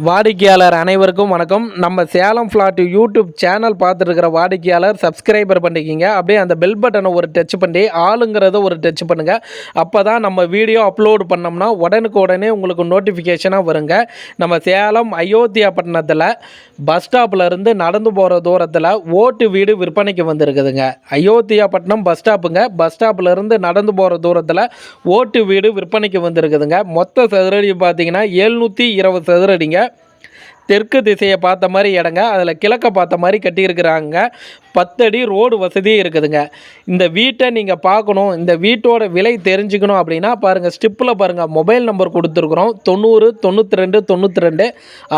வாடிக்கையாளர் அனைவருக்கும் வணக்கம். நம்ம சேலம் ஃப்ளாட் யூடியூப் சேனல் பார்த்துட்டு இருக்கிற வாடிக்கையாளர் சப்ஸ்கிரைபர் பண்ணிக்கிங்க. அப்படியே அந்த பெல் பட்டனை ஒரு டச் பண்ணி ஆளுங்கிறத ஒரு டச் பண்ணுங்கள். அப்போ தான் நம்ம வீடியோ அப்லோடு பண்ணோம்னா உடனே உங்களுக்கு நோட்டிஃபிகேஷனாக வருங்க. நம்ம சேலம் அயோத்தியா பட்டணத்தில் பஸ் ஸ்டாப்பில் இருந்து நடந்து போகிற தூரத்தில் ஓட்டு வீடு விற்பனைக்கு வந்திருக்குதுங்க. அயோத்தியா பட்டணம் பஸ் ஸ்டாப்புங்க. பஸ் ஸ்டாப்பில் இருந்து நடந்து போகிற தூரத்தில் ஓட்டு வீடு விற்பனைக்கு வந்திருக்குதுங்க. மொத்த சதுரடி பார்த்தீங்கன்னா 720 சதுரடிங்க. தெற்கு திசையை பார்த்த மாதிரி இடங்க, அதில் கிழக்க பார்த்த மாதிரி கட்டியிருக்கிறாங்க. 10 அடி ரோடு வசதி இருக்குதுங்க. இந்த வீட்டை நீங்கள் பார்க்கணும், இந்த வீட்டோட விலை தெரிஞ்சுக்கணும் அப்படின்னா பாருங்கள், ஸ்டிப்பில் பாருங்கள் மொபைல் நம்பர் கொடுத்துருக்குறோம். 90 92 92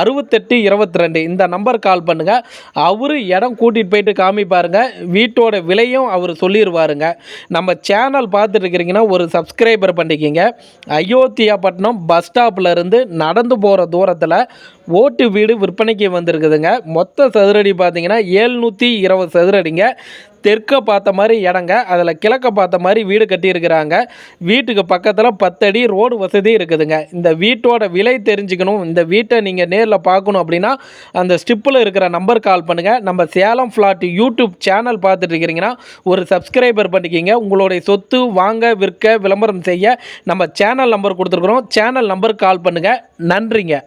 68 22 இந்த நம்பர் கால் பண்ணுங்கள். அவரு இடம் கூட்டிகிட்டு போயிட்டு காமிப்பாருங்க. வீட்டோட விலையும் அவர் சொல்லிடுவாருங்க. நம்ம சேனல் பார்த்துட்டு இருக்கிறீங்கன்னா ஒரு சப்ஸ்கிரைபர் பண்ணிக்கிங்க. அயோத்தியா பட்டணம் பஸ் ஸ்டாப்பில் இருந்து நடந்து போகிற தூரத்தில் ஓட்டு வீடு விற்பனைக்கு வந்திருக்குதுங்க. மொத்த சதுரடி பார்த்தீங்கன்னா 720 சதுரடிங்க. தெற்க பார்த்த மாதிரி இடங்க, அதில் கிழக்க பார்த்த மாதிரி வீடு கட்டியிருக்கிறாங்க. வீட்டுக்கு பக்கத்தில் 10 அடி ரோடு வசதி இருக்குதுங்க. இந்த வீட்டோட விலை தெரிஞ்சுக்கணும், இந்த வீட்டை நீங்கள் நேரில் பார்க்கணும் அப்படின்னா அந்த ஸ்டிப்பில் இருக்கிற நம்பர் கால் பண்ணுங்கள். நம்ம சேலம் ஃப்ளாட் யூடியூப் சேனல் பார்த்துட்டு இருக்கிறீங்கன்னா ஒரு சப்ஸ்கிரைபர் பண்ணிக்கிங்க. உங்களுடைய சொத்து வாங்க விற்க விளம்பரம் செய்ய நம்ம சேனல் நம்பர் கொடுத்துருக்குறோம். சேனல் நம்பர் கால் பண்ணுங்கள். நன்றிங்க.